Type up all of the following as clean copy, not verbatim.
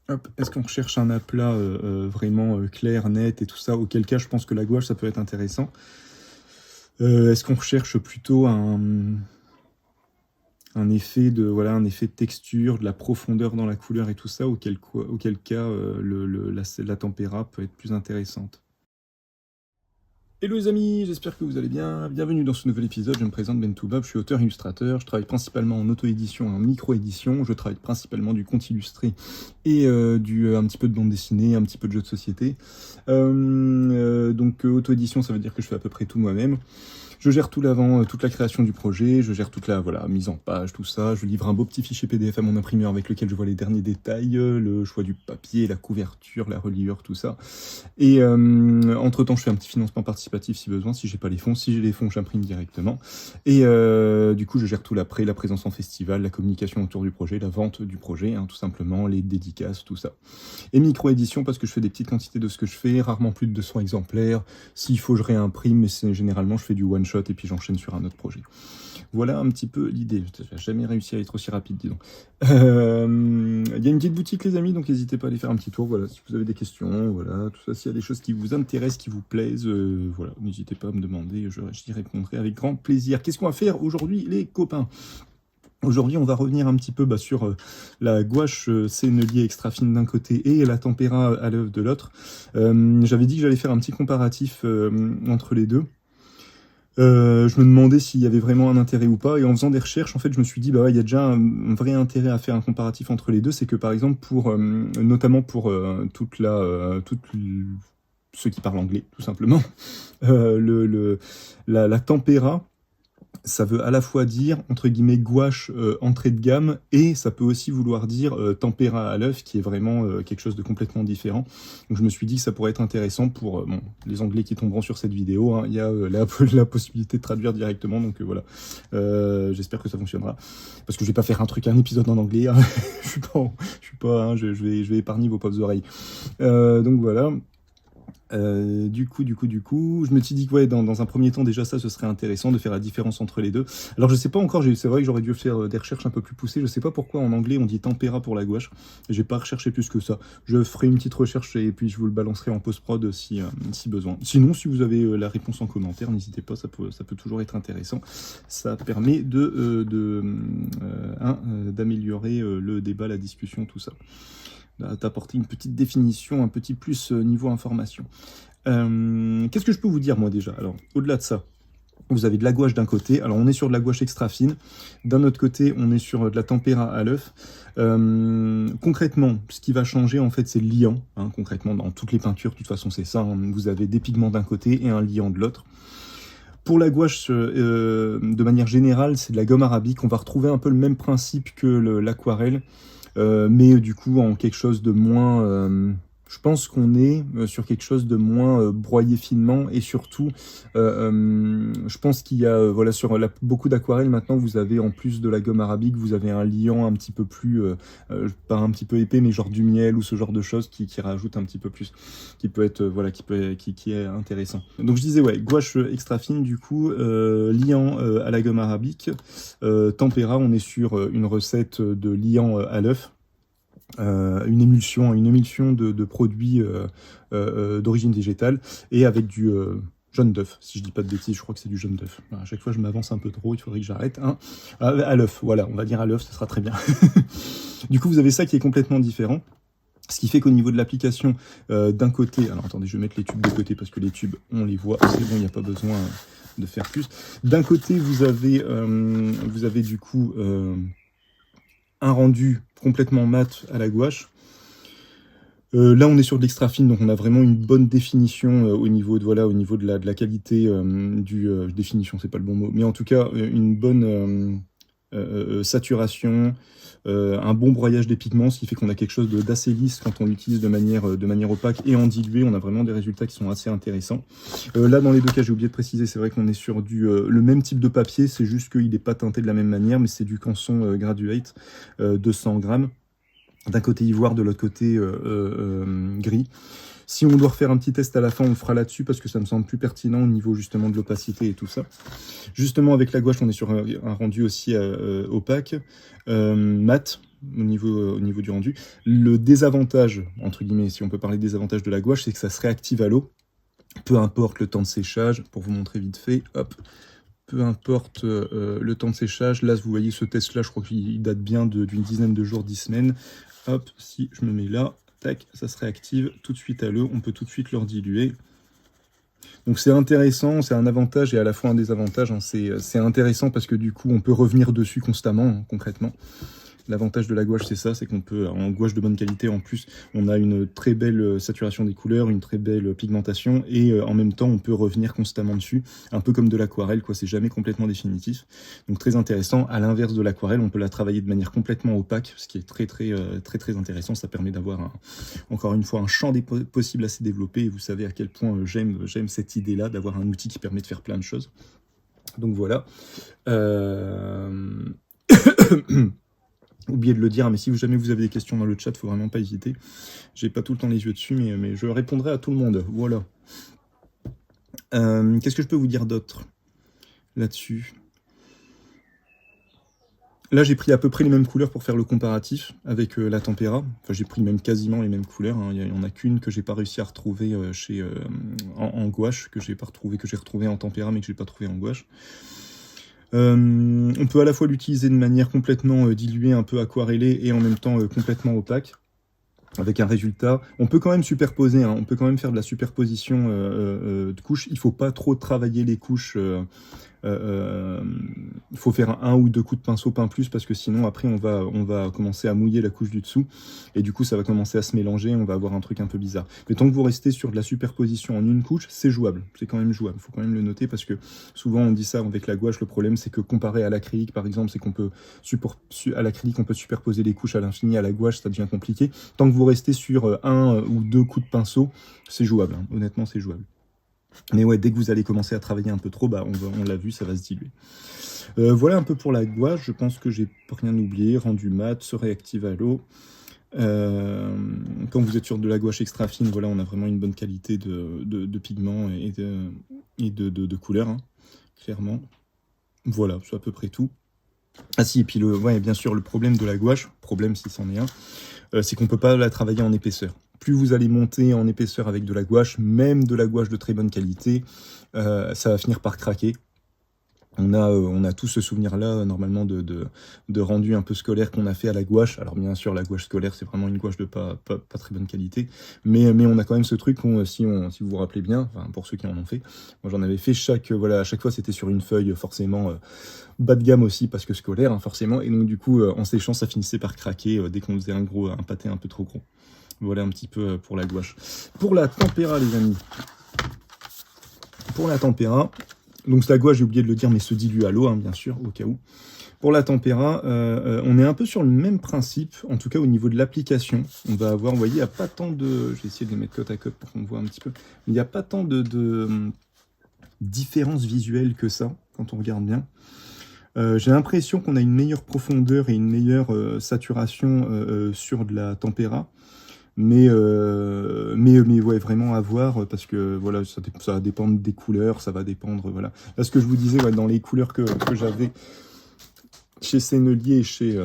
Hop, est-ce qu'on recherche un aplat vraiment clair, net et tout ça? Auquel cas, je pense que la gouache, ça peut être intéressant. Est-ce qu'on recherche plutôt un effet de voilà, un effet de texture, de la profondeur dans la couleur et tout ça? Auquel cas, la tempéra peut être plus intéressante. Hello les amis, j'espère que vous allez bien. Bienvenue dans ce nouvel épisode. Je me présente Bentoubab, je suis auteur-illustrateur. Je travaille principalement en auto-édition et en micro-édition. Je travaille principalement du conte illustré et un petit peu de bande dessinée, un petit peu de jeux de société. Auto-édition, ça veut dire que je fais à peu près tout moi-même. Je gère tout l'avant, toute la création du projet, je gère toute la mise en page, tout ça. Je livre un beau petit fichier PDF à mon imprimeur avec lequel je vois les derniers détails, le choix du papier, la couverture, la reliure, tout ça. Et entre-temps, je fais un petit financement participatif si besoin, si j'ai pas les fonds. Si j'ai les fonds, j'imprime directement. Et du coup, je gère tout l'après, la présence en festival, la communication autour du projet, la vente du projet, hein, tout simplement, les dédicaces, tout ça. Et micro-édition, parce que je fais des petites quantités de ce que je fais, rarement plus de 200 exemplaires. S'il faut, je réimprime, mais généralement, je fais du one-shot et puis j'enchaîne sur un autre projet. Voilà un petit peu l'idée. J'ai jamais réussi à être aussi rapide, dis donc. Il y a une petite boutique, les amis, donc n'hésitez pas à aller faire un petit tour. Voilà, si vous avez des questions, voilà, tout ça, s'il y a des choses qui vous intéressent, qui vous plaisent, voilà, n'hésitez pas à me demander, j'y répondrai avec grand plaisir. Qu'est-ce qu'on va faire aujourd'hui, les copains? Aujourd'hui, on va revenir un petit peu sur la gouache sennelier extra fine d'un côté et la tempéra à l'œuvre de l'autre. J'avais dit que j'allais faire un petit comparatif entre les deux. Je me demandais s'il y avait vraiment un intérêt ou pas, et en faisant des recherches, en fait, je me suis dit, bah ouais, il y a déjà un vrai intérêt à faire un comparatif entre les deux, c'est que par exemple, notamment pour ceux qui parlent anglais, tout simplement, la tempéra, ça veut à la fois dire, entre guillemets, gouache entrée de gamme, et ça peut aussi vouloir dire tempéra à l'œuf, qui est vraiment quelque chose de complètement différent. Donc je me suis dit que ça pourrait être intéressant pour les Anglais qui tomberont sur cette vidéo. Hein. Il y a la possibilité de traduire directement, donc voilà. J'espère que ça fonctionnera. Parce que je vais pas faire un épisode en anglais. Hein. Je suis pas, hein, je vais épargner vos pauvres oreilles. Donc voilà. Du coup, je me suis dit que ouais, dans un premier temps, déjà ça, ce serait intéressant de faire la différence entre les deux. Alors je sais pas encore, c'est vrai que j'aurais dû faire des recherches un peu plus poussées, je sais pas pourquoi en anglais on dit tempéra pour la gouache, j'ai pas recherché plus que ça. Je ferai une petite recherche et puis je vous le balancerai en post-prod si besoin. Sinon, si vous avez la réponse en commentaire, n'hésitez pas, ça peut toujours être intéressant. Ça permet d'améliorer le débat, la discussion, tout ça. D'apporter une petite définition, un petit plus niveau information. Qu'est-ce que je peux vous dire, moi, déjà? Alors, au-delà de ça, vous avez de la gouache d'un côté. Alors, on est sur de la gouache extra fine. D'un autre côté, on est sur de la tempéra à l'œuf. Concrètement, ce qui va changer, en fait, c'est le liant. Hein, concrètement, dans toutes les peintures, de toute façon, c'est ça. Hein, vous avez des pigments d'un côté et un liant de l'autre. Pour la gouache, de manière générale, c'est de la gomme arabique. On va retrouver un peu le même principe que l'aquarelle. Mais du coup en quelque chose de moins... je pense qu'on est sur quelque chose de moins broyé finement, et surtout, je pense qu'il y a, voilà, sur beaucoup d'aquarelles maintenant, vous avez en plus de la gomme arabique, vous avez un liant un petit peu plus, pas un petit peu épais, mais genre du miel ou ce genre de choses qui rajoute un petit peu plus, qui peut être, voilà, qui est intéressant. Donc je disais, ouais, gouache extra fine, du coup, liant à la gomme arabique, tempéra, on est sur une recette de liant à l'œuf, une émulsion de produits d'origine végétale, et avec du jaune d'œuf, si je dis pas de bêtises, je crois que c'est du jaune d'œuf. À chaque fois je m'avance un peu trop, il faudrait que j'arrête. Hein. À l'œuf, voilà, on va dire à l'œuf, ça sera très bien. Du coup, vous avez ça qui est complètement différent. Ce qui fait qu'au niveau de l'application, d'un côté... Alors attendez, je vais mettre les tubes de côté, parce que les tubes, on les voit, c'est bon, il n'y a pas besoin de faire plus. D'un côté, vous avez du coup un rendu complètement mat à la gouache. Là, on est sur de l'extra fine, donc on a vraiment une bonne définition au niveau de la qualité définition, c'est pas le bon mot, mais en tout cas une bonne saturation, un bon broyage des pigments, ce qui fait qu'on a quelque chose d'assez lisse quand on l'utilise de manière opaque et en dilué. On a vraiment des résultats qui sont assez intéressants. Là, dans les deux cas, j'ai oublié de préciser, c'est vrai qu'on est sur le même type de papier, c'est juste qu'il n'est pas teinté de la même manière, mais c'est du Canson Graduate 200 grammes. D'un côté ivoire, de l'autre côté gris. Si on doit refaire un petit test à la fin, on le fera là-dessus, parce que ça me semble plus pertinent au niveau justement de l'opacité et tout ça. Justement, avec la gouache, on est sur un rendu aussi opaque, mat, au niveau du rendu. Le désavantage, entre guillemets, si on peut parler de désavantage de la gouache, c'est que ça se réactive à l'eau. Peu importe le temps de séchage, pour vous montrer vite fait, hop, peu importe le temps de séchage, là vous voyez ce test là, je crois qu'il date bien d'une dizaine de jours, 10 semaines, hop, si je me mets là, tac, ça se réactive tout de suite à l'eau, on peut tout de suite le rediluer. Donc c'est intéressant, c'est un avantage et à la fois un désavantage, hein. C'est intéressant parce que du coup on peut revenir dessus constamment, hein, concrètement. L'avantage de la gouache, c'est ça, c'est qu'on peut, en gouache de bonne qualité, en plus, on a une très belle saturation des couleurs, une très belle pigmentation, et en même temps, on peut revenir constamment dessus, un peu comme de l'aquarelle, quoi, c'est jamais complètement définitif. Donc très intéressant. À l'inverse de l'aquarelle, on peut la travailler de manière complètement opaque, ce qui est très intéressant. Ça permet d'avoir, encore une fois, un champ des possibles assez développé, et vous savez à quel point j'aime cette idée-là, d'avoir un outil qui permet de faire plein de choses. Donc voilà. Oublié de le dire, mais si jamais vous avez des questions dans le chat, faut vraiment pas hésiter. J'ai pas tout le temps les yeux dessus, mais je répondrai à tout le monde. Voilà. Qu'est-ce que je peux vous dire d'autre là-dessus? Là, j'ai pris à peu près les mêmes couleurs pour faire le comparatif avec la Tempera. Enfin, j'ai pris même quasiment les mêmes couleurs, hein. Il y en a qu'une que j'ai pas réussi à retrouver en gouache, que j'ai retrouvé en Tempera, mais que j'ai pas trouvé en gouache. On peut à la fois l'utiliser de manière complètement diluée, un peu aquarellée, et en même temps complètement opaque, avec un résultat. On peut quand même superposer, hein, on peut quand même faire de la superposition de couches. Il faut pas trop travailler les couches. Il faut faire un ou deux coups de pinceau, pas plus, parce que sinon après on va commencer à mouiller la couche du dessous, et du coup ça va commencer à se mélanger, on va avoir un truc un peu bizarre. Mais tant que vous restez sur de la superposition en une couche, c'est jouable, c'est quand même jouable, faut quand même le noter, parce que souvent on dit ça avec la gouache, le problème c'est que comparé à l'acrylique par exemple, c'est qu'on peut à l'acrylique on peut superposer les couches à l'infini, à la gouache ça devient compliqué. Tant que vous restez sur un ou deux coups de pinceau, c'est jouable, hein. Honnêtement c'est jouable. Mais ouais, dès que vous allez commencer à travailler un peu trop, bah on l'a vu, ça va se diluer. Voilà un peu pour la gouache, je pense que j'ai rien oublié. Rendu mat, se réactive à l'eau. Quand vous êtes sur de la gouache extra fine, voilà, on a vraiment une bonne qualité de pigments et de couleurs, hein, clairement. Voilà, c'est à peu près tout. Ah si, et puis ouais, bien sûr, le problème de la gouache, problème si c'en est un, c'est qu'on peut pas la travailler en épaisseur. Plus vous allez monter en épaisseur avec de la gouache, même de la gouache de très bonne qualité, ça va finir par craquer. On a tous ce souvenir-là, normalement, de rendu un peu scolaire qu'on a fait à la gouache. Alors bien sûr, la gouache scolaire, c'est vraiment une gouache de pas très bonne qualité. Mais on a quand même ce truc, si vous vous rappelez bien, enfin, pour ceux qui en ont fait, moi j'en avais fait à chaque fois c'était sur une feuille, forcément, bas de gamme aussi, parce que scolaire, hein, forcément. Et donc du coup, en séchant, ça finissait par craquer dès qu'on faisait un pâté un peu trop gros. Voilà un petit peu pour la gouache. Pour la Tempera, les amis. Pour la Tempera, donc la gouache, j'ai oublié de le dire, mais se dilue à l'eau, hein, bien sûr, au cas où. Pour la Tempera, on est un peu sur le même principe, en tout cas au niveau de l'application. On va avoir, vous voyez, il n'y a pas tant de... Je vais essayer de les mettre côte à côte pour qu'on voit un petit peu. Il n'y a pas tant de différence visuelle que ça, quand on regarde bien. J'ai l'impression qu'on a une meilleure profondeur et une meilleure saturation sur de la Tempera. Mais ouais, vraiment à voir, parce que voilà, ça va dépendre des couleurs, ça va dépendre, voilà. Là, ce que je vous disais, ouais, dans les couleurs que j'avais chez Sennelier et chez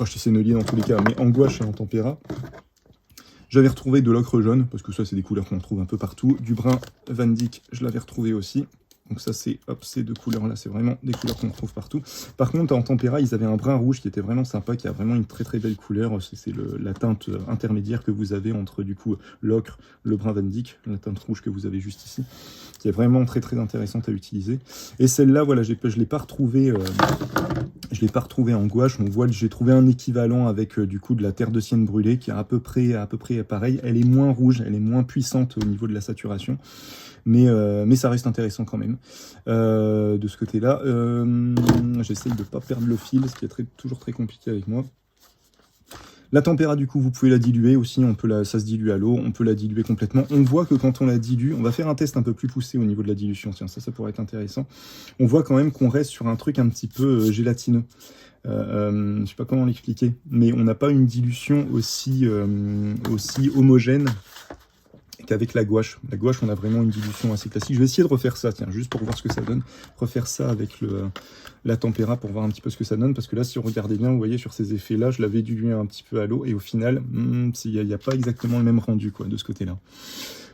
Sennelier dans tous les cas, mais en gouache et en Tempera, j'avais retrouvé de l'ocre jaune, parce que ça, c'est des couleurs qu'on trouve un peu partout. Du brun Van Dyck, je l'avais retrouvé aussi. Donc ça, c'est ces deux couleurs-là, c'est vraiment des couleurs qu'on trouve partout. Par contre, en Tempera, ils avaient un brun rouge qui était vraiment sympa, qui a vraiment une très belle couleur. C'est la teinte intermédiaire que vous avez entre du coup l'ocre, le brun Van Dyck, la teinte rouge que vous avez juste ici, qui est vraiment très intéressante à utiliser. Et celle-là, voilà, je l'ai pas retrouvée. Je l'ai pas retrouvée en gouache. On voit que j'ai trouvé un équivalent avec du coup de la terre de sienne brûlée, qui est à peu près pareil. Elle est moins rouge, elle est moins puissante au niveau de la saturation. Mais ça reste intéressant quand même de ce côté-là. J'essaye de ne pas perdre le fil, ce qui est toujours très compliqué avec moi. La Tempera, du coup, vous pouvez la diluer aussi, ça se dilue à l'eau, on peut la diluer complètement. On voit que quand on la dilue, on va faire un test un peu plus poussé au niveau de la dilution, tiens, ça pourrait être intéressant. On voit quand même qu'on reste sur un truc un petit peu gélatineux. je sais pas comment l'expliquer, mais on n'a pas une dilution aussi homogène qu'avec la gouache. La gouache, on a vraiment une dilution assez classique. Je vais essayer de refaire ça, tiens, juste pour voir ce que ça donne. Refaire ça avec la tempéra pour voir un petit peu ce que ça donne, parce que là, si vous regardez bien, vous voyez sur ces effets-là, je l'avais dilué un petit peu à l'eau, et au final, il n'y a pas exactement le même rendu quoi, de ce côté-là.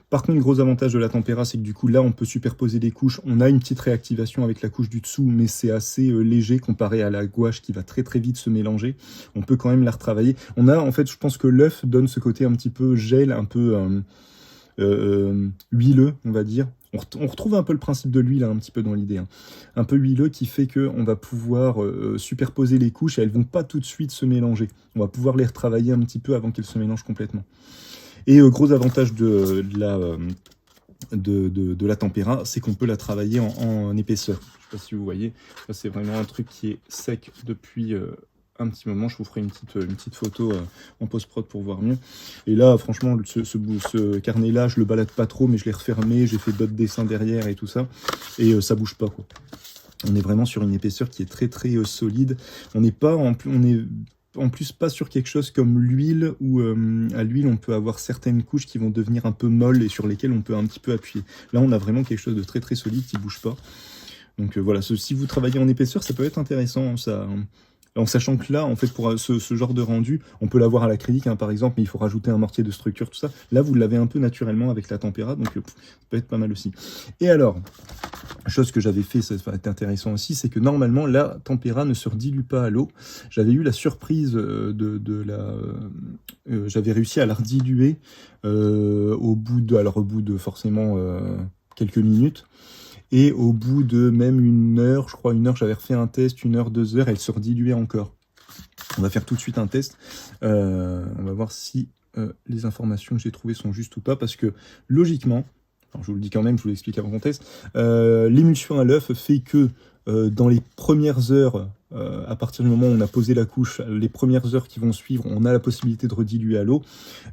Par contre, le gros avantage de la tempéra, c'est que du coup, là, on peut superposer des couches. On a une petite réactivation avec la couche du dessous, mais c'est assez léger comparé à la gouache qui va très très vite se mélanger. On peut quand même la retravailler. On a, en fait, je pense que l'œuf donne ce côté un petit peu gel, un peu huileux, on va dire. On retrouve un peu le principe de l'huile, un petit peu dans l'idée. Hein. Un peu huileux qui fait qu'on va pouvoir superposer les couches et elles vont pas tout de suite se mélanger. On va pouvoir les retravailler un petit peu avant qu'elles se mélangent complètement. Et gros avantage de la tempéra, c'est qu'on peut la travailler en épaisseur. Je ne sais pas si vous voyez, ça c'est vraiment un truc qui est sec depuis un petit moment. Je vous ferai une petite photo en post-prod pour voir mieux. Et là, franchement, ce carnet-là, je le balade pas trop, mais je l'ai refermé, j'ai fait d'autres dessins derrière et tout ça, et ça bouge pas, quoi. On est vraiment sur une épaisseur qui est très très solide. On n'est pas en plus pas sur quelque chose comme l'huile, où à l'huile on peut avoir certaines couches qui vont devenir un peu molles et sur lesquelles on peut un petit peu appuyer. Là on a vraiment quelque chose de très très solide qui bouge pas. Donc voilà, si vous travaillez en épaisseur, ça peut être intéressant, ça. En sachant que là, en fait, pour ce genre de rendu, on peut l'avoir à l'acrylique, par exemple, mais il faut rajouter un mortier de structure, tout ça. Là, vous l'avez un peu naturellement avec la tempéra, donc ça peut être pas mal aussi. Et alors, chose que j'avais fait, ça va être intéressant aussi, c'est que normalement, la tempéra ne se redilue pas à l'eau. J'avais eu la surprise j'avais réussi à la rediluer au bout de forcément quelques minutes. Et au bout de même une heure, je crois une heure, j'avais refait un test, 1 heure, 2 heures, elle se rediluait encore. On va faire tout de suite un test. On va voir si les informations que j'ai trouvées sont justes ou pas, parce que logiquement, alors je vous le dis quand même, je vous l'explique avant qu'on teste, l'émulsion à l'œuf fait que dans les premières heures, à partir du moment où on a posé la couche, les premières heures qui vont suivre, on a la possibilité de rediluer à l'eau,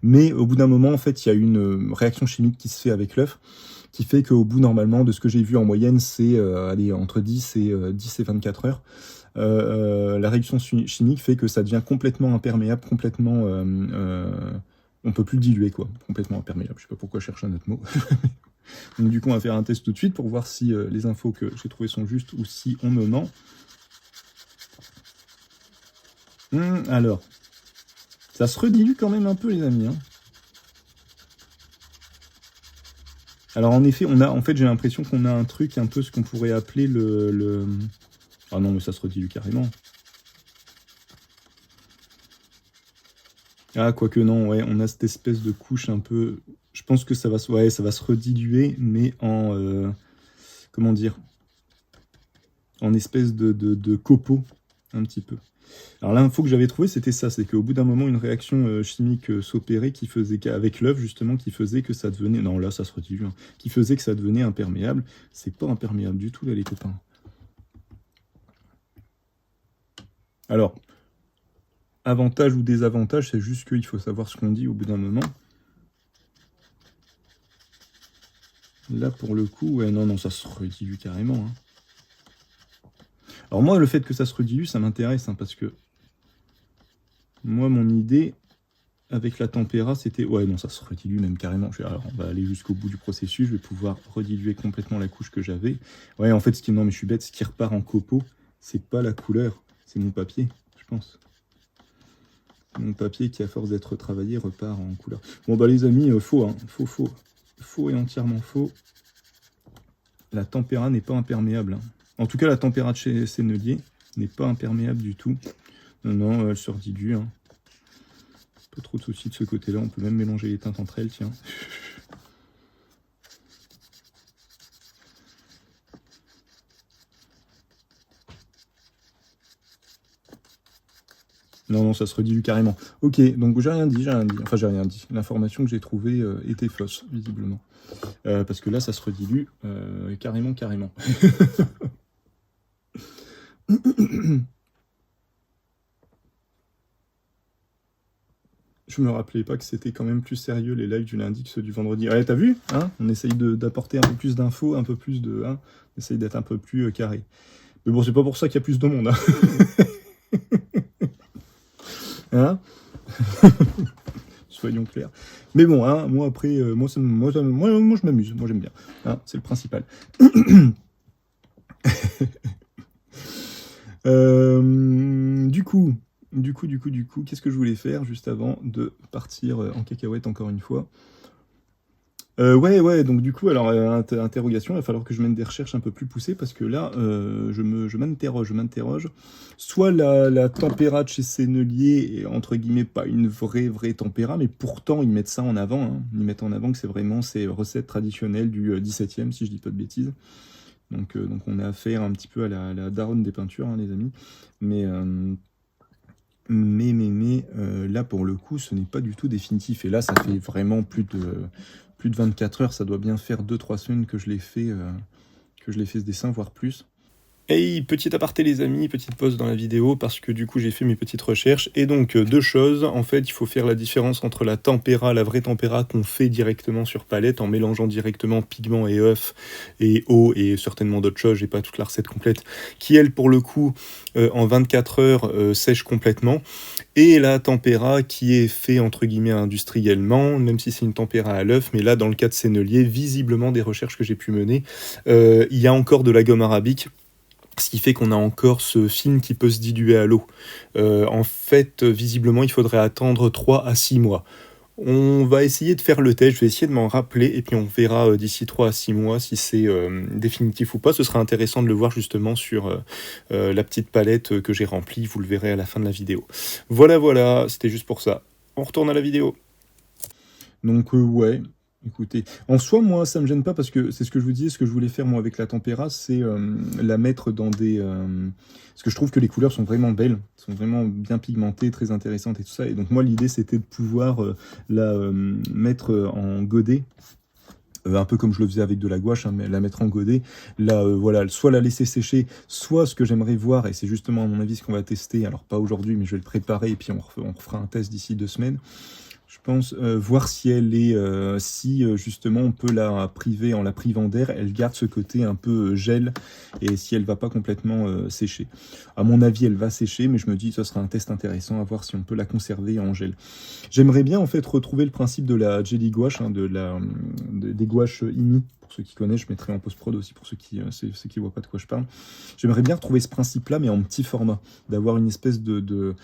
mais au bout d'un moment, en fait, il y a une réaction chimique qui se fait avec l'œuf, qui fait qu'au bout, normalement, de ce que j'ai vu en moyenne, c'est entre 10 et 24 heures. La réaction chimique fait que ça devient complètement imperméable, complètement... on peut plus le diluer, quoi. Complètement imperméable. Je sais pas pourquoi je cherche un autre mot. Donc du coup, on va faire un test tout de suite pour voir si les infos que j'ai trouvées sont justes ou si on me ment. Alors, ça se redilue quand même un peu, les amis, hein. Alors en effet, j'ai l'impression qu'on a un truc un peu ce qu'on pourrait appeler Ah non, mais ça se redilue carrément. Ah, quoique non, ouais, on a cette espèce de couche un peu... Je pense que ça va se rediluer, mais en... comment dire? En espèce de copeaux, un petit peu. Alors l'info que j'avais trouvée, c'était ça, c'est qu'au bout d'un moment, une réaction chimique s'opérait qui faisait qu'avec l'œuf, justement, qui faisait que ça devenait... Non, là, ça se redilue, hein, qui faisait que ça devenait imperméable. C'est pas imperméable du tout, là, les copains. Alors, avantage ou désavantage, c'est juste qu'il faut savoir ce qu'on dit au bout d'un moment. Là, pour le coup, ouais, non, ça se redilue carrément, hein. Alors moi, le fait que ça se redilue, ça m'intéresse, hein, parce que moi, mon idée avec la tempéra, c'était... Ouais, non, ça se redilue même carrément. Alors, on va aller jusqu'au bout du processus, je vais pouvoir rediluer complètement la couche que j'avais. Ouais, en fait, non, mais je suis bête, ce qui repart en copeaux, c'est pas la couleur, c'est mon papier, je pense. Mon papier qui, à force d'être travaillé, repart en couleur. Bon, bah les amis, faux, hein, faux. Faux et entièrement faux. La tempéra n'est pas imperméable, hein. En tout cas, la tempéra de chez Sennelier n'est pas imperméable du tout. Non, elle se redilue, hein. Pas trop de soucis de ce côté-là. On peut même mélanger les teintes entre elles, tiens. Non, ça se redilue carrément. Ok, donc j'ai rien dit. Enfin, j'ai rien dit. L'information que j'ai trouvée était fausse, visiblement. Parce que là, ça se redilue carrément. Je me rappelais pas que c'était quand même plus sérieux les lives du lundi que ceux du vendredi. Ouais, t'as vu, hein? On essaye d'apporter un peu plus d'infos, un peu plus de... Hein, on essaye d'être un peu plus carré. Mais bon, c'est pas pour ça qu'il y a plus de monde, hein. Hein? Soyons clairs. Mais bon, hein, moi après, moi je m'amuse, moi j'aime bien. Hein, c'est le principal. Du coup, qu'est-ce que je voulais faire juste avant de partir en cacahuète encore une fois? Ouais, donc du coup, alors, interrogation, il va falloir que je mène des recherches un peu plus poussées, parce que là, je m'interroge. Soit la tempéra de chez Sennelier est, entre guillemets, pas une vraie tempéra, mais pourtant, ils mettent ça en avant, hein. Ils mettent en avant que c'est vraiment ces recettes traditionnelles du 17e, si je dis pas de bêtises. Donc on a affaire un petit peu à la daronne des peintures, hein, les amis. Mais là, pour le coup, ce n'est pas du tout définitif. Et là, ça fait vraiment plus de 24 heures. Ça doit bien faire 2-3 semaines que je l'ai fait ce dessin, voire plus. Hey, petit aparté les amis, petite pause dans la vidéo, parce que du coup j'ai fait mes petites recherches, et donc deux choses. En fait, il faut faire la différence entre la tempéra, la vraie tempéra qu'on fait directement sur palette, en mélangeant directement pigments et œufs, et eau, et certainement d'autres choses, j'ai pas toute la recette complète, qui elle, pour le coup, en 24 heures, sèche complètement, et la tempéra qui est fait entre guillemets industriellement, même si c'est une tempéra à l'œuf, mais là, dans le cas de Sennelier, visiblement des recherches que j'ai pu mener, il y a encore de la gomme arabique, ce qui fait qu'on a encore ce film qui peut se diluer à l'eau. En fait, visiblement, il faudrait attendre 3 à 6 mois. On va essayer de faire le test, je vais essayer de m'en rappeler, et puis on verra d'ici 3 à 6 mois si c'est définitif ou pas. Ce sera intéressant de le voir justement sur la petite palette que j'ai remplie, vous le verrez à la fin de la vidéo. Voilà, c'était juste pour ça. On retourne à la vidéo. Donc ouais, écoutez, en soi, moi, ça me gêne pas, parce que c'est ce que je vous disais, ce que je voulais faire, moi, avec la tempéra, c'est la mettre dans des... Parce que je trouve que les couleurs sont vraiment belles, sont vraiment bien pigmentées, très intéressantes et tout ça. Et donc, moi, l'idée, c'était de pouvoir la mettre en godet, un peu comme je le faisais avec de la gouache, hein, mais la mettre en godet, voilà, soit la laisser sécher, soit ce que j'aimerais voir, et c'est justement, à mon avis, ce qu'on va tester, alors pas aujourd'hui, mais je vais le préparer, et puis on refera un test d'ici 2 semaines. Je pense voir si elle est, justement on peut la priver, en la privant d'air, elle garde ce côté un peu gel, et si elle va pas complètement sécher. À mon avis, elle va sécher, mais je me dis que ce sera un test intéressant à voir si on peut la conserver en gel. J'aimerais bien en fait retrouver le principe de la jelly gouache, hein, des gouaches IMI. Pour ceux qui connaissent, je mettrai en post-prod aussi pour ceux qui voient pas de quoi je parle. J'aimerais bien retrouver ce principe-là, mais en petit format, d'avoir une espèce de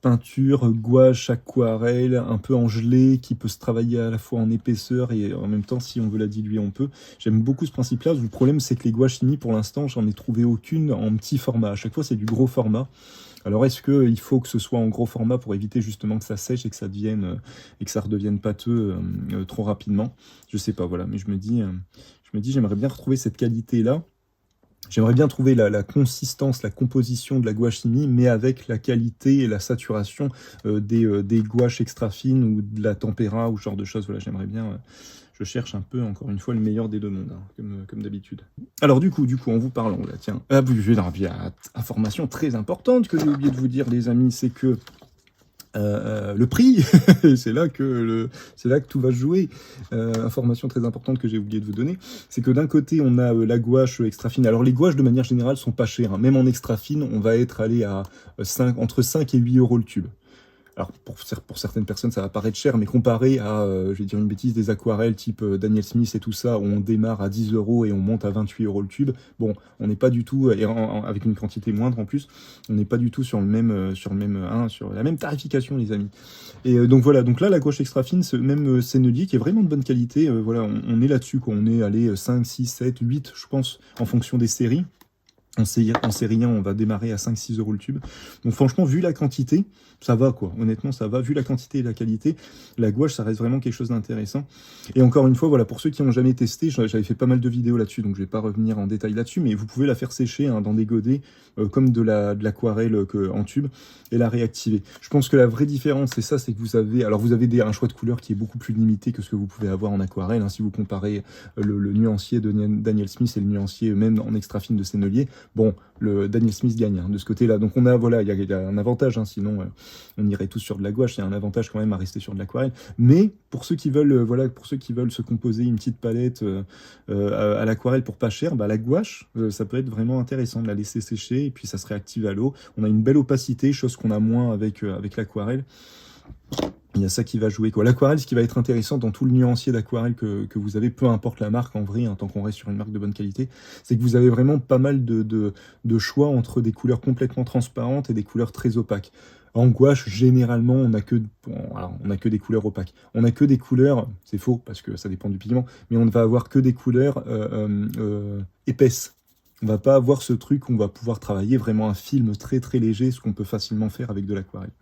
peinture, gouache, aquarelle, un peu en gelée, qui peut se travailler à la fois en épaisseur et en même temps, si on veut la diluer, on peut. J'aime beaucoup ce principe-là. Le problème, c'est que les gouaches IMI, pour l'instant, j'en ai trouvé aucune en petit format. À chaque fois, c'est du gros format. Alors, est-ce qu'il faut que ce soit en gros format pour éviter justement que ça sèche et que ça redevienne pâteux trop rapidement? Je sais pas, voilà. Mais je me dis, j'aimerais bien retrouver cette qualité-là. J'aimerais bien trouver la consistance, la composition de la gouache IMI, mais avec la qualité et la saturation des gouaches extra fines, ou de la tempéra, ou ce genre de choses. Voilà, j'aimerais bien... je cherche un peu, encore une fois, le meilleur des deux mondes, hein, comme d'habitude. Alors du coup, en vous parlant, là, tiens, information très importante que j'ai oublié de vous dire, les amis, c'est que le prix, c'est là que tout va se jouer. Information très importante que j'ai oublié de vous donner, c'est que d'un côté on a la gouache extra fine. Alors les gouaches de manière générale sont pas chères, hein. Même en extra fine, on va être allé à entre 5 et 8 euros le tube. Alors pour certaines personnes ça va paraître cher, mais comparé à, je vais dire une bêtise, des aquarelles type Daniel Smith et tout ça, où on démarre à 10 euros et on monte à 28 euros le tube, bon, on n'est pas du tout, avec une quantité moindre en plus, on n'est pas du tout sur la même tarification, les amis. Et donc voilà, donc là la gouache extra fine, même Sennelier, qui est vraiment de bonne qualité, voilà, on est là-dessus, quoi. On est allé 5, 6, 7, 8, je pense, en fonction des séries. En série 1, on va démarrer à 5-6 euros le tube. Donc franchement, vu la quantité, ça va, quoi. Honnêtement, ça va. Vu la quantité et la qualité, la gouache, ça reste vraiment quelque chose d'intéressant. Et encore une fois, voilà, pour ceux qui n'ont jamais testé, j'avais fait pas mal de vidéos là-dessus, donc je vais pas revenir en détail là-dessus, mais vous pouvez la faire sécher, hein, dans des godets, comme de l'aquarelle en tube, et la réactiver. Je pense que la vraie différence, c'est ça, c'est que vous avez un choix de couleur qui est beaucoup plus limité que ce que vous pouvez avoir en aquarelle, hein, si vous comparez le nuancier de Daniel Smith et le nuancier même en extra fine de Sennelier. Bon, le Daniel Smith gagne de ce côté-là. Donc on a, voilà, il y a un avantage, sinon on irait tous sur de la gouache. Il y a un avantage quand même à rester sur de l'aquarelle. Mais pour ceux qui veulent, voilà, pour ceux qui veulent se composer une petite palette à l'aquarelle pour pas cher, la gouache, ça peut être vraiment intéressant de la laisser sécher et puis ça se réactive à l'eau. On a une belle opacité, chose qu'on a moins avec l'aquarelle. Il y a ça qui va jouer, quoi. L'aquarelle, ce qui va être intéressant dans tout le nuancier d'aquarelle que vous avez, peu importe la marque en vrai, tant qu'on reste sur une marque de bonne qualité, c'est que vous avez vraiment pas mal de choix entre des couleurs complètement transparentes et des couleurs très opaques. En gouache, généralement, on n'a que des couleurs opaques. On n'a que des couleurs, c'est faux parce que ça dépend du pigment, mais on ne va avoir que des couleurs épaisses. On va pas avoir ce truc où on va pouvoir travailler vraiment un film très très léger, ce qu'on peut facilement faire avec de l'aquarelle.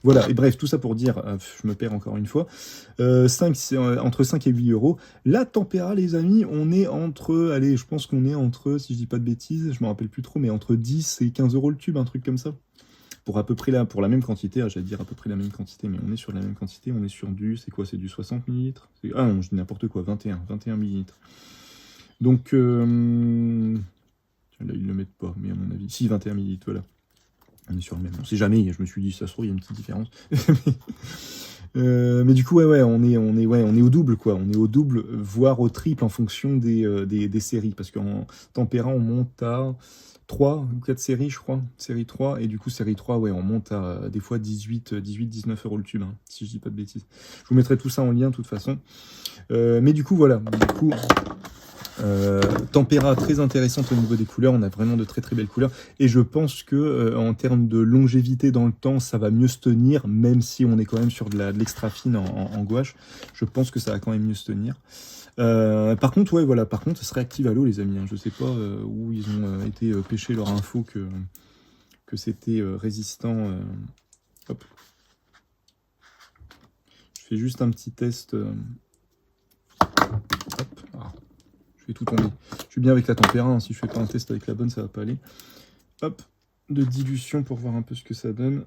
Voilà, et bref, tout ça pour dire, je me perds encore une fois, entre 5 et 8 euros. La tempéra, les amis, on est entre, allez, je pense qu'on est entre, si je dis pas de bêtises, je me rappelle plus trop, mais entre 10 et 15 euros le tube, un truc comme ça. Pour à peu près là, pour la même quantité, j'allais dire à peu près la même quantité, mais on est sur la même quantité, on est sur du, c'est quoi, c'est du 60 ml. Ah non, je dis n'importe quoi, 21 ml. Donc, là, ils le mettent pas, mais à mon avis, si, 21 ml, voilà. On est sur le même. On sait jamais, je me suis dit, ça se trouve, il y a une petite différence. Mais du coup, ouais, on est au double, quoi. On est au double, voire au triple en fonction des séries. Parce qu'en tempéra, on monte à 3 ou 4 séries, je crois. Série 3. Et du coup, série 3, ouais, on monte à des fois 19 euros le tube, si je dis pas de bêtises. Je vous mettrai tout ça en lien, de toute façon. Mais du coup, voilà. Du coup, tempéra très intéressante au niveau des couleurs, on a vraiment de très très belles couleurs et je pense que en termes de longévité dans le temps ça va mieux se tenir, même si on est quand même sur de l'extra fine en gouache, je pense que ça va quand même mieux se tenir. Par contre, ouais, voilà, par contre, ça se réactive à l'eau, les amis. Je sais pas où ils ont été pêcher leur info que c'était résistant. Hop. Je fais juste un petit test. Hop. Ah. Je fais tout tomber. Je suis bien avec la tempéra, si je fais pas un test avec la bonne, ça va pas aller. Hop, de dilution pour voir un peu ce que ça donne.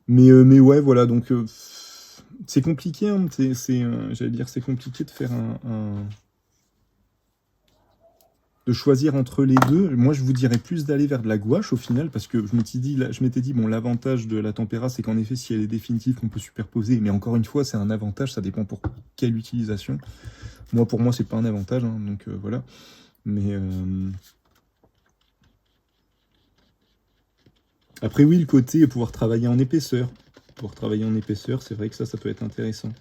Mais ouais, voilà, donc c'est compliqué, j'allais dire, c'est compliqué de faire de choisir entre les deux. Moi, je vous dirais plus d'aller vers de la gouache au final, parce que je m'étais dit, bon, l'avantage de la tempéra, c'est qu'en effet, si elle est définitive, on peut superposer. Mais encore une fois, c'est un avantage, ça dépend pour quelle utilisation. Moi, pour moi, c'est pas un avantage, donc voilà. Mais après, oui, le côté pouvoir travailler en épaisseur. Pouvoir travailler en épaisseur, c'est vrai que ça peut être intéressant.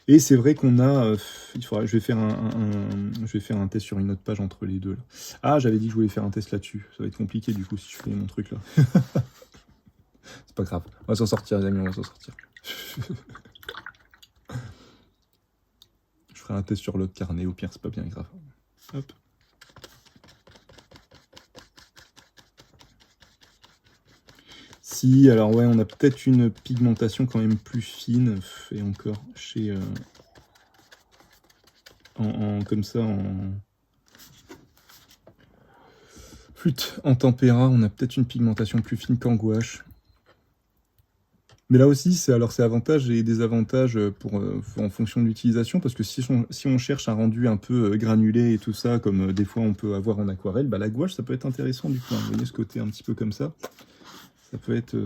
Et c'est vrai qu'on a... je vais faire un test sur une autre page entre les deux. Là. Ah, j'avais dit que je voulais faire un test là-dessus. Ça va être compliqué du coup si je fais mon truc là. C'est pas grave. On va s'en sortir, les amis, on va s'en sortir. Je ferai un test sur l'autre carnet. Au pire, c'est pas bien grave. Hop. Si, alors ouais, on a peut-être une pigmentation quand même plus fine, et encore, chez... comme ça, en tempéra, on a peut-être une pigmentation plus fine qu'en gouache. Mais là aussi, c'est avantages et désavantages en fonction de l'utilisation, parce que si on cherche un rendu un peu granulé et tout ça, comme des fois on peut avoir en aquarelle, la gouache, ça peut être intéressant du coup. Vous voyez ce côté un petit peu comme ça. Ça peut être...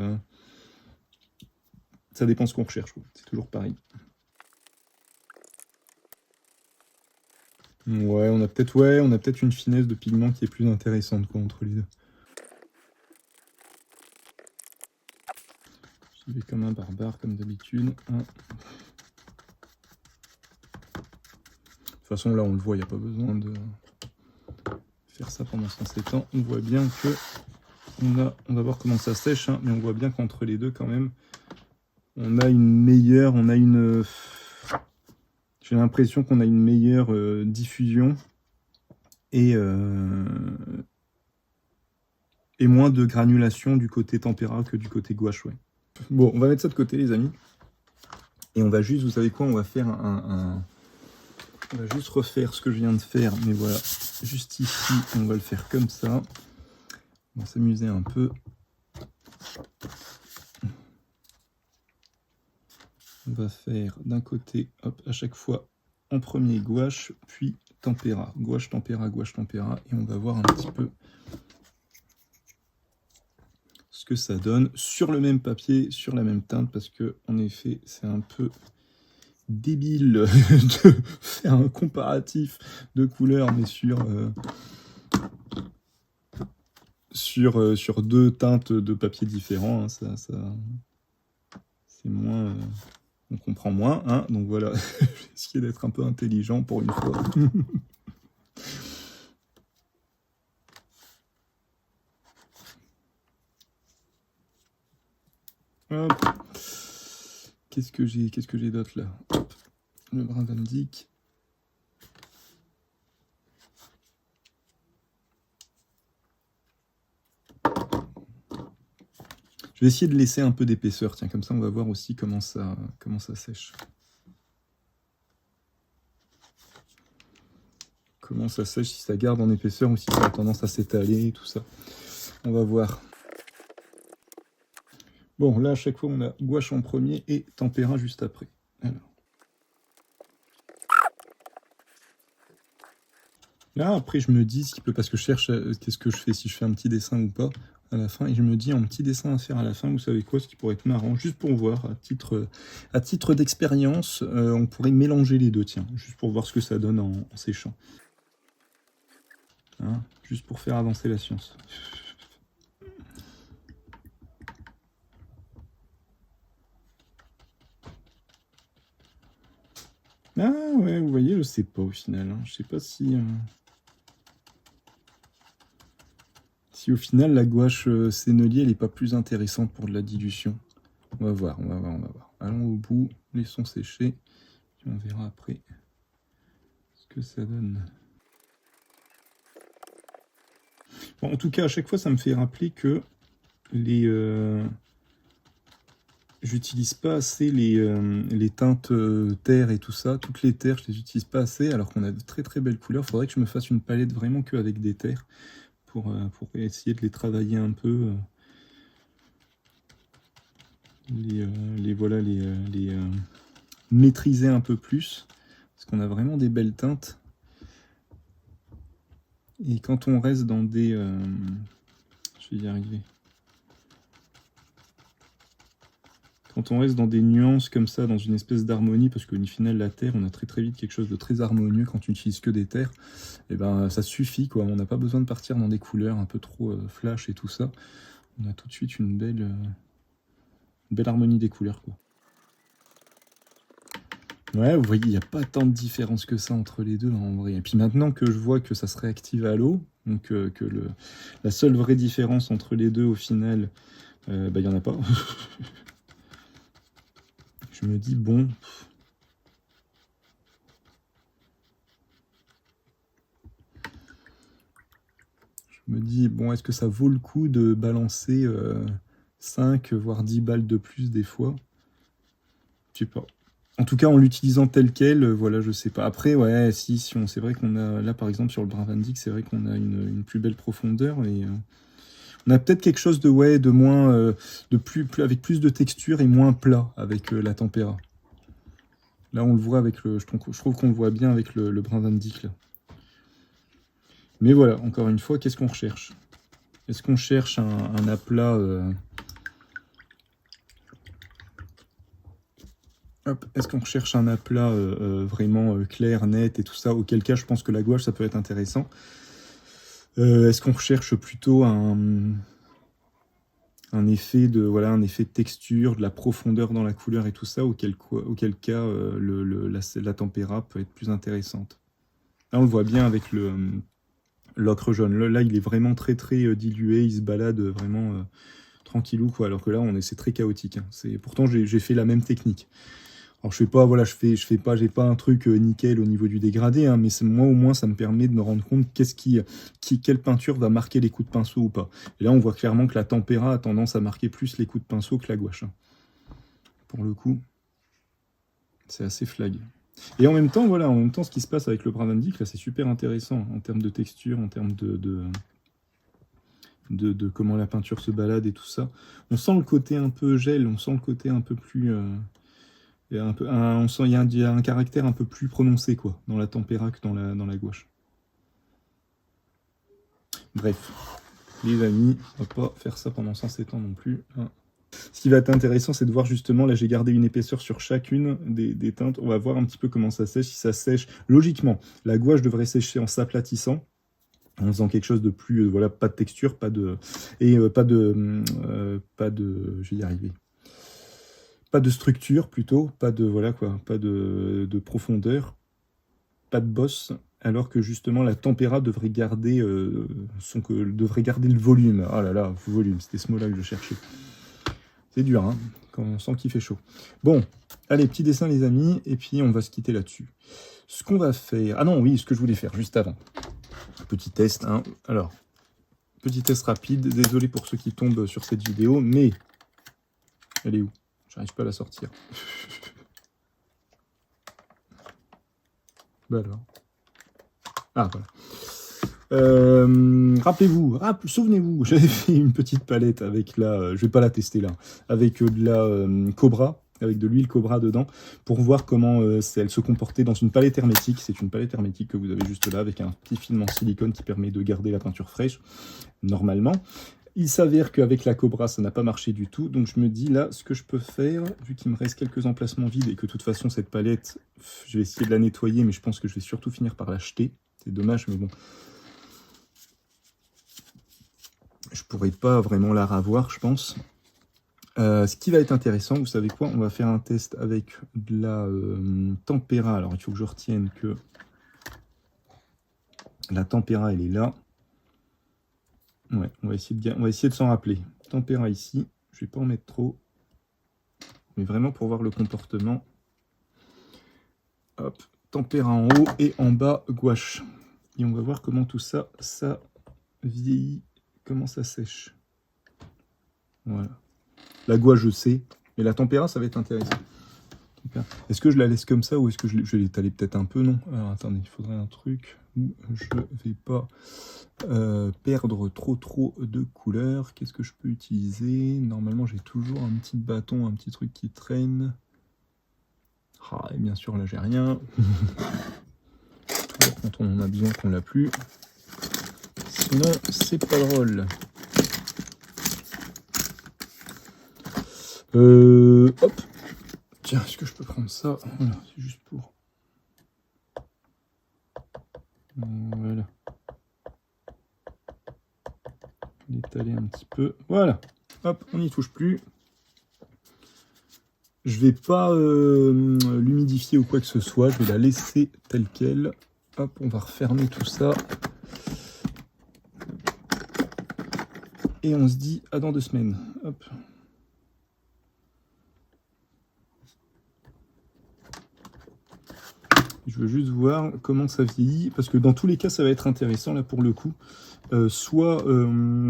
ça dépend ce qu'on recherche, c'est toujours pareil. Ouais, on a peut-être une finesse de pigment qui est plus intéressante entre les deux. J'y vais comme un barbare, comme d'habitude. De toute façon, là, on le voit, il n'y a pas besoin de faire ça pendant 107 ans. On voit bien que... On va voir comment ça sèche, mais on voit bien qu'entre les deux, quand même, on a une meilleure... J'ai l'impression qu'on a une meilleure diffusion et moins de granulation du côté tempéra que du côté gouache, ouais. Bon, on va mettre ça de côté, les amis. Et on va juste, vous savez quoi, on va faire on va juste refaire ce que je viens de faire, mais voilà, juste ici, on va le faire comme ça. On va s'amuser un peu. On va faire d'un côté, hop, à chaque fois, en premier gouache, puis tempéra. Gouache, tempéra, et on va voir un petit peu ce que ça donne sur le même papier, sur la même teinte, parce que en effet, c'est un peu débile de faire un comparatif de couleurs, mais sur deux teintes de papier différents, hein, ça c'est moins... on comprend moins, hein, donc voilà, je vais essayer d'être un peu intelligent pour une fois. Hop. Qu'est-ce que j'ai d'autre là? Hop. Le brin Van Dyck. Je vais essayer de laisser un peu d'épaisseur, tiens, comme ça on va voir aussi comment ça sèche. Comment ça sèche, si ça garde en épaisseur ou si ça a tendance à s'étaler et tout ça. On va voir. Bon, là à chaque fois on a gouache en premier et tempéra juste après. Alors. Là après je me dis, parce que je cherche qu'est-ce que je fais, si je fais un petit dessin ou pas à la fin, et je me dis un petit dessin à faire à la fin, vous savez quoi, ce qui pourrait être marrant, juste pour voir, à titre d'expérience, on pourrait mélanger les deux, tiens, juste pour voir ce que ça donne en séchant. Hein, juste pour faire avancer la science. Ah ouais, vous voyez, je sais pas au final. Hein. Je sais pas si au final la gouache Sennelier elle est pas plus intéressante pour de la dilution. On va voir. Allons au bout, laissons sécher, puis on verra après ce que ça donne. Bon, en tout cas, à chaque fois, ça me fait rappeler que j'utilise pas assez les teintes terre et tout ça. Toutes les terres, je les utilise pas assez, alors qu'on a de très très belles couleurs. Faudrait que je me fasse une palette vraiment que avec des terres pour essayer de les travailler un peu. Les maîtriser un peu plus. Parce qu'on a vraiment des belles teintes. Et quand on reste dans des... je vais y arriver. Quand on reste dans des nuances comme ça, dans une espèce d'harmonie, parce qu'au final, la terre, on a très très vite quelque chose de très harmonieux quand tu n'utilises que des terres, et ben ça suffit, quoi. On n'a pas besoin de partir dans des couleurs un peu trop flash et tout ça. On a tout de suite une belle harmonie des couleurs, quoi. Ouais, vous voyez, il n'y a pas tant de différence que ça entre les deux, en vrai. Et puis maintenant que je vois que ça se réactive à l'eau, donc la seule vraie différence entre les deux, au final, il n'y en a pas. Je me dis, bon... Je me dis, bon, est-ce que ça vaut le coup de balancer 5, voire 10 balles de plus des fois? Je sais pas. En tout cas, en l'utilisant tel quel, voilà, je sais pas. Après, ouais, si c'est vrai qu'on a, là par exemple sur le brin Van Dyck, c'est vrai qu'on a une plus belle profondeur et on a peut-être quelque chose de, ouais, de moins, avec plus de texture et moins plat avec la tempéra. Là, on le voit avec je trouve qu'on le voit bien avec le brin Van Dyck là. Mais voilà, encore une fois, qu'est-ce qu'on recherche? Est-ce qu'on cherche un aplat est-ce qu'on recherche un aplat vraiment clair, net et tout ça? Auquel cas, je pense que la gouache, ça peut être intéressant. Est-ce qu'on recherche plutôt un effet de texture, de la profondeur dans la couleur et tout ça? Auquel cas, la tempéra peut être plus intéressante. Là, on le voit bien avec l'ocre jaune. Là, il est vraiment très très dilué, il se balade vraiment tranquillou, quoi. Alors que là, c'est très chaotique. Hein. Pourtant, j'ai fait la même technique. Alors je fais pas, voilà, j'ai pas un truc nickel au niveau du dégradé, hein, mais moi au moins ça me permet de me rendre compte quelle peinture va marquer les coups de pinceau ou pas. Et là on voit clairement que la tempéra a tendance à marquer plus les coups de pinceau que la gouache. Hein. Pour le coup, c'est assez flag. Et en même temps, voilà, ce qui se passe avec le brin Van Dyck, là c'est super intéressant en termes de texture, en termes de comment la peinture se balade et tout ça. On sent le côté un peu gel, on sent le côté un peu plus Il y a un peu, on sent, il y a un caractère un peu plus prononcé, quoi, dans la tempéra que dans la gouache. Bref, les amis, on va pas faire ça pendant 107 ans non plus. Hein. Ce qui va être intéressant, c'est de voir justement, là j'ai gardé une épaisseur sur chacune des teintes. On va voir un petit peu comment ça sèche. Si ça sèche, logiquement, la gouache devrait sécher en s'aplatissant, en faisant quelque chose de plus, voilà, pas de texture, pas de, je vais y arriver, pas de structure plutôt, pas de, voilà quoi, pas de profondeur, pas de bosse, alors que justement la tempéra devrait garder, devrait garder le volume. Ah là là, volume, c'était ce mot-là que je cherchais. C'est dur, hein, quand on sent qu'il fait chaud. Bon, allez, petit dessin les amis, et puis on va se quitter là-dessus. Ce qu'on va faire... Ah non, oui, ce que je voulais faire juste avant. Petit test, hein. Alors, petit test rapide. Désolé pour ceux qui tombent sur cette vidéo, mais... Elle est où? J'arrive pas à la sortir. Bah alors. Ah, voilà. Rappelez-vous, souvenez-vous, j'avais fait une petite palette avec la... je vais pas la tester là. Avec de la Cobra, avec de l'huile Cobra dedans, pour voir comment elle se comportait dans une palette hermétique. C'est une palette hermétique que vous avez juste là, avec un petit film en silicone qui permet de garder la peinture fraîche, normalement. Il s'avère qu'avec la Cobra, ça n'a pas marché du tout, donc je me dis là, ce que je peux faire, vu qu'il me reste quelques emplacements vides, et que de toute façon, cette palette, je vais essayer de la nettoyer, mais je pense que je vais surtout finir par l'acheter. C'est dommage, mais bon. Je pourrais pas vraiment la ravoir, je pense. Ce qui va être intéressant, vous savez quoi? On va faire un test avec de la tempéra. Alors, il faut que je retienne que la tempéra, elle est là. Ouais, on va essayer de s'en rappeler. Tempéra ici, je vais pas en mettre trop. Mais vraiment pour voir le comportement. Hop, tempéra en haut et en bas, gouache. Et on va voir comment tout ça, ça vieillit, comment ça sèche. Voilà. La gouache, je sais, mais la tempéra, ça va être intéressant. Est-ce que je la laisse comme ça ou est-ce que je vais l'étaler peut-être un peu? Non. Alors attendez, il faudrait un truc où je vais pas perdre trop de couleurs. Qu'est-ce que je peux utiliser? Normalement, j'ai toujours un petit bâton, un petit truc qui traîne. Ah, et bien sûr, là, j'ai rien. Toujours quand on en a besoin qu'on l'a plus. Sinon, c'est pas drôle. Hop. Tiens, est-ce que je peux prendre ça? Voilà, c'est juste pour... Voilà. L'étaler un petit peu. Voilà. Hop, on n'y touche plus. Je vais pas l'humidifier ou quoi que ce soit. Je vais la laisser telle quelle. Hop, on va refermer tout ça. Et on se dit à dans 2 semaines. Hop. Je veux juste voir comment ça vieillit, parce que dans tous les cas, ça va être intéressant, là, pour le coup. Soit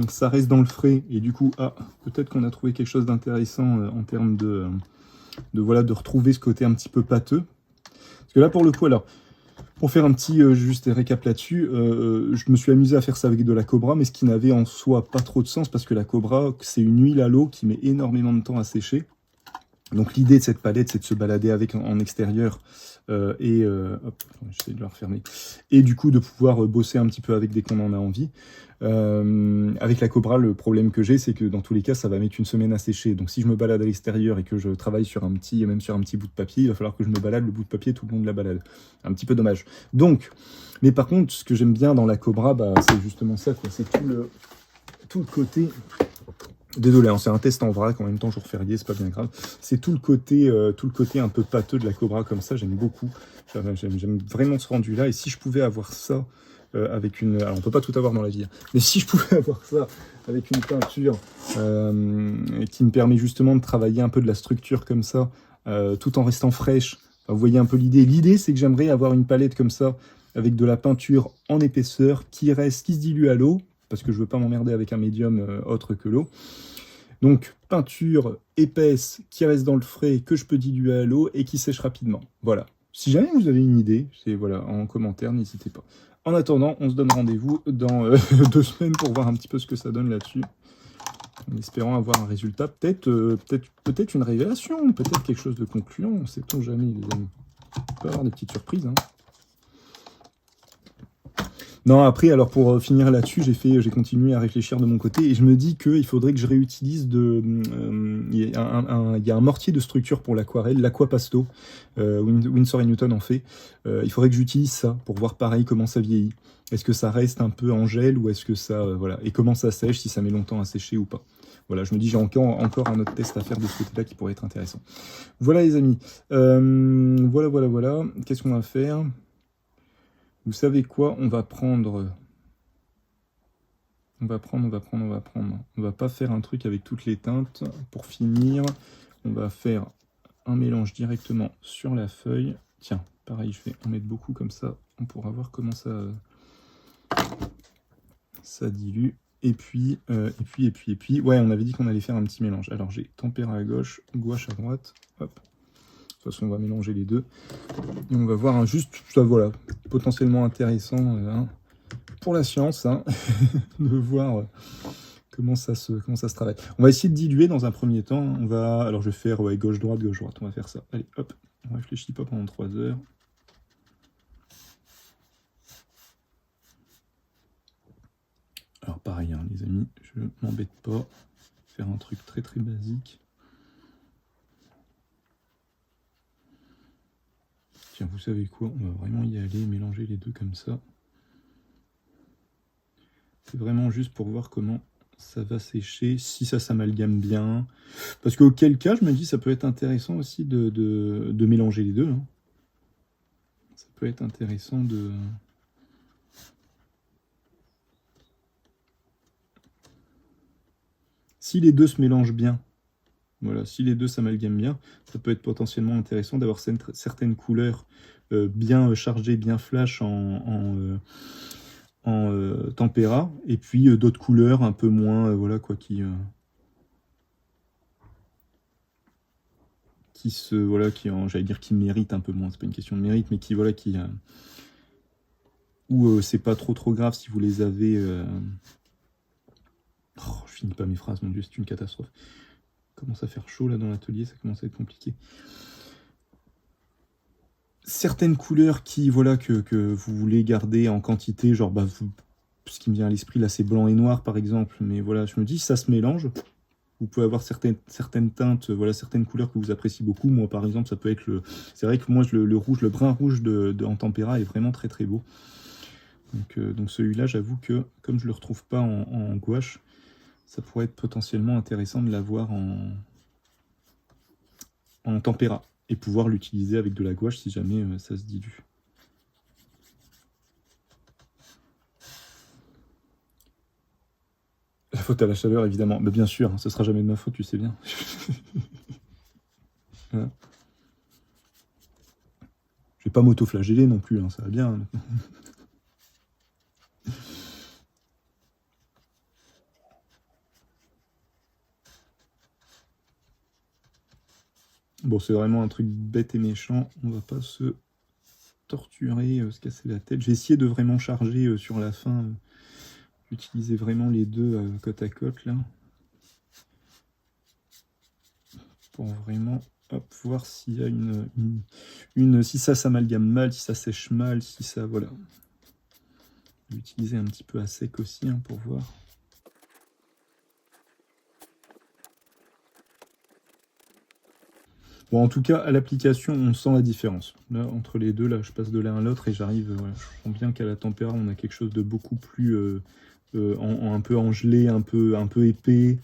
ça reste dans le frais, et du coup, peut-être qu'on a trouvé quelque chose d'intéressant en termes de retrouver ce côté un petit peu pâteux. Parce que là, pour le coup, alors, pour faire un petit juste récap là-dessus, je me suis amusé à faire ça avec de la Cobra, mais ce qui n'avait en soi pas trop de sens, parce que la Cobra, c'est une huile à l'eau qui met énormément de temps à sécher. Donc l'idée de cette palette, c'est de se balader avec en extérieur hop, j'essaie de la refermer. Et du coup de pouvoir bosser un petit peu avec dès qu'on en a envie. Avec la Cobra, le problème que j'ai, c'est que dans tous les cas, ça va mettre 1 semaine à sécher. Donc si je me balade à l'extérieur et que je travaille sur même sur un petit bout de papier, il va falloir que je me balade le bout de papier tout le long de la balade. Un petit peu dommage. Donc, mais par contre, ce que j'aime bien dans la Cobra, c'est justement ça, quoi. C'est tout le côté... Désolé, hein, c'est un test en vrac, en même temps jour férié, c'est pas bien grave. C'est tout le côté un peu pâteux de la Cobra comme ça, j'aime beaucoup. J'aime vraiment ce rendu-là. Et si je pouvais avoir ça avec une... Alors on peut pas tout avoir dans la vie, hein, mais si je pouvais avoir ça avec une peinture qui me permet justement de travailler un peu de la structure comme ça, tout en restant fraîche. Enfin, vous voyez un peu l'idée. L'idée, c'est que j'aimerais avoir une palette comme ça, avec de la peinture en épaisseur, qui se dilue à l'eau, parce que je veux pas m'emmerder avec un médium autre que l'eau. Donc, peinture épaisse qui reste dans le frais, que je peux diluer à l'eau et qui sèche rapidement. Voilà. Si jamais vous avez une idée, voilà, en commentaire, n'hésitez pas. En attendant, on se donne rendez-vous dans 2 semaines pour voir un petit peu ce que ça donne là-dessus. en espérant avoir un résultat, peut-être une révélation, peut-être quelque chose de concluant, sait-on jamais, les amis. On peut avoir des petites surprises, hein. Non, après, alors pour finir là-dessus, j'ai continué à réfléchir de mon côté et je me dis qu'il faudrait que je réutilise il y a un mortier de structure pour l'aquarelle, l'Aquapasto, Winsor & Newton en fait. Il faudrait que j'utilise ça pour voir pareil comment ça vieillit. Est-ce que ça reste un peu en gel ou est-ce que ça... voilà. Et comment ça sèche, si ça met longtemps à sécher ou pas. Voilà, je me dis j'ai encore un autre test à faire de ce côté-là qui pourrait être intéressant. Voilà les amis. Voilà. Qu'est-ce qu'on va faire ? Vous savez quoi? On va pas faire un truc avec toutes les teintes. Pour finir, on va faire un mélange directement sur la feuille. Tiens, pareil, je vais en mettre beaucoup comme ça. On pourra voir comment ça dilue. Et puis, ouais, on avait dit qu'on allait faire un petit mélange. Alors, j'ai tempéra à gauche, gouache à droite. Hop. De toute façon, on va mélanger les deux. Et on va voir juste ça, voilà, potentiellement intéressant pour la science, de voir comment ça se travaille. On va essayer de diluer dans un premier temps. Alors je vais faire gauche-droite, gauche-droite. On va faire ça. Allez, hop, on réfléchit pas pendant 3 heures. Alors pareil, les amis, je m'embête pas. Faire un truc très très basique. Tiens, vous savez quoi? On va vraiment y aller, mélanger les deux comme ça. C'est vraiment juste pour voir comment ça va sécher, si ça s'amalgame bien. Parce qu'auquel cas, je me dis, ça peut être intéressant aussi de mélanger les deux. Ça peut être intéressant de... Si les deux se mélangent bien, voilà, si les deux s'amalgament bien, ça peut être potentiellement intéressant d'avoir certaines couleurs bien chargées, bien flash en tempéra, et puis d'autres couleurs un peu moins, voilà quoi, qui j'allais dire qui méritent un peu moins, c'est pas une question de mérite, mais qui voilà, où c'est pas trop grave si vous les avez. Oh, je finis pas mes phrases, mon dieu, c'est une catastrophe. Commence à faire chaud là dans l'atelier, ça commence à être compliqué. Certaines couleurs que vous voulez garder en quantité, genre ce qui me vient à l'esprit là, c'est blanc et noir par exemple, mais voilà, je me dis ça se mélange. Vous pouvez avoir certaines teintes, voilà, certaines couleurs que vous appréciez beaucoup. Moi par exemple, ça peut être c'est vrai que moi le rouge, le brun rouge en tempéra est vraiment très très beau. Donc celui-là, j'avoue que comme je le retrouve pas en gouache, ça pourrait être potentiellement intéressant de l'avoir en tempéra et pouvoir l'utiliser avec de la gouache si jamais ça se dilue. La faute à la chaleur, évidemment. Mais bien sûr, ce sera jamais de ma faute, tu sais bien. Voilà. Je vais pas m'auto-flageller non plus, ça va bien. Bon, c'est vraiment un truc bête et méchant. On va pas se torturer, se casser la tête. J'ai essayé de vraiment charger sur la fin. Utiliser vraiment les deux côte à côte, là. Pour vraiment voir s'il y a si ça s'amalgame mal, si ça sèche mal, si ça... Voilà. Je vais utiliser un petit peu à sec aussi, pour voir. Bon, en tout cas, à l'application, on sent la différence. Là, entre les deux, là, je passe de l'un à l'autre et j'arrive... Voilà, je sens bien qu'à la tempéra, on a quelque chose de beaucoup plus... un peu engelé, un peu épais.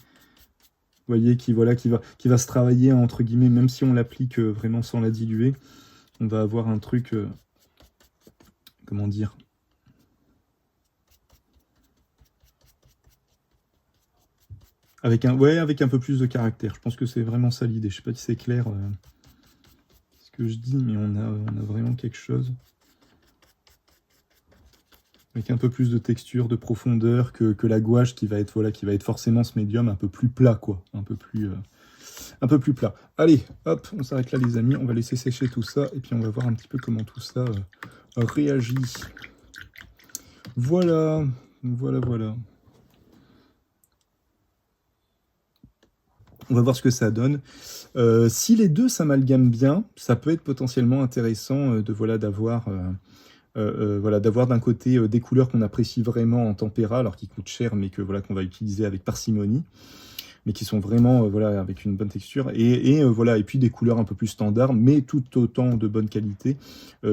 Vous voyez, qui va se travailler, entre guillemets, même si on l'applique vraiment sans la diluer. On va avoir un truc... comment dire ? Avec un peu plus de caractère. Je pense que c'est vraiment ça l'idée. Je sais pas si c'est clair ce que je dis, mais on a vraiment quelque chose avec un peu plus de texture, de profondeur que la gouache qui va être forcément ce médium un peu plus plat, quoi. Un peu plus plat. Allez, hop, on s'arrête là les amis. On va laisser sécher tout ça et puis on va voir un petit peu comment tout ça réagit. Voilà. On va voir ce que ça donne. Si les deux s'amalgament bien, ça peut être potentiellement intéressant d'avoir d'un côté des couleurs qu'on apprécie vraiment en tempéra, alors qui coûtent cher, mais qu'on va utiliser avec parcimonie, mais qui sont vraiment avec une bonne texture, et puis des couleurs un peu plus standards, mais tout autant de bonne qualité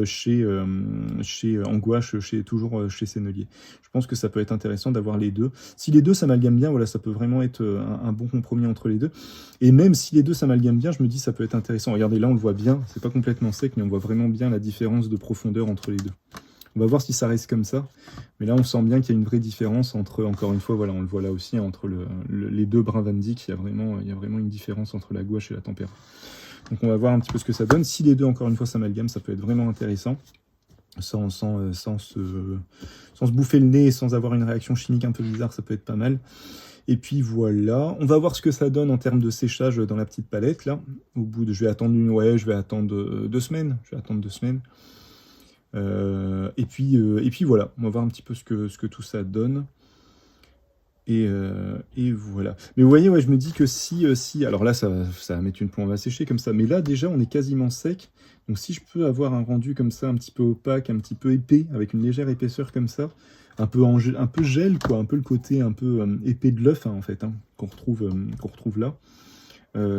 chez en gouache, toujours chez Sennelier. Je pense que ça peut être intéressant d'avoir les deux. Si les deux s'amalgament bien, ça peut vraiment être un bon compromis entre les deux. Et même si les deux s'amalgament bien, je me dis ça peut être intéressant. Regardez, là on le voit bien, c'est pas complètement sec, mais on voit vraiment bien la différence de profondeur entre les deux. On va voir si ça reste comme ça. Mais là, on sent bien qu'il y a une vraie différence entre, encore une fois, on le voit là aussi, entre les deux brins Van Dyck, il y a vraiment une différence entre la gouache et la tempéra. Donc on va voir un petit peu ce que ça donne. Si les deux, encore une fois, s'amalgament, ça peut être vraiment intéressant, sans se bouffer le nez et sans avoir une réaction chimique un peu bizarre, ça peut être pas mal. Et puis voilà, on va voir ce que ça donne en termes de séchage dans la petite palette, là. Je vais attendre 2 semaines. Je vais attendre 2 semaines. Et puis voilà, on va voir un petit peu ce que tout ça donne. Et voilà. Mais vous voyez, je me dis que si alors là, ça va mettre une plombe à sécher comme ça. Mais là, déjà, on est quasiment sec. Donc si je peux avoir un rendu comme ça, un petit peu opaque, un petit peu épais, avec une légère épaisseur comme ça, un peu gel, quoi, un peu le côté un peu épais de l'œuf, en fait, qu'on retrouve là.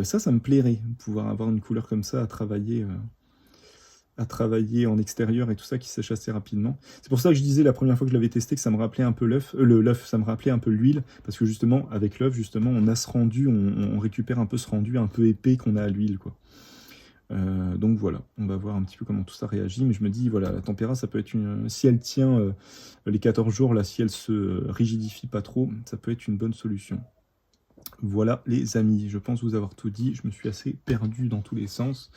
Ça me plairait, pouvoir avoir une couleur comme ça à travailler en extérieur et tout ça qui sèche assez rapidement. C'est pour ça que je disais la première fois que je l'avais testé que ça me rappelait un peu l'œuf, ça me rappelait un peu l'huile, parce que justement avec l'œuf justement on a ce rendu, on récupère un peu ce rendu un peu épais qu'on a à l'huile, quoi. Donc voilà, on va voir un petit peu comment tout ça réagit, mais je me dis voilà, la tempéra ça peut être si elle tient les 14 jours là, si elle se rigidifie pas trop, ça peut être une bonne solution. Voilà les amis, je pense vous avoir tout dit, je me suis assez perdu dans tous les sens.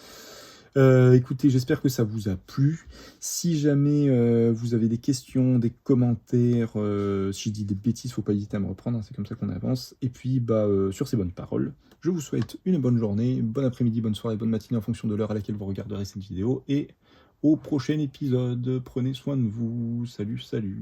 Écoutez, j'espère que ça vous a plu. Si jamais vous avez des questions, des commentaires, si je dis des bêtises, faut pas hésiter à me reprendre, c'est comme ça qu'on avance. Et puis, sur ces bonnes paroles, je vous souhaite une bonne journée, bon après-midi, bonne soirée, bonne matinée en fonction de l'heure à laquelle vous regarderez cette vidéo. Et au prochain épisode, prenez soin de vous. Salut, salut.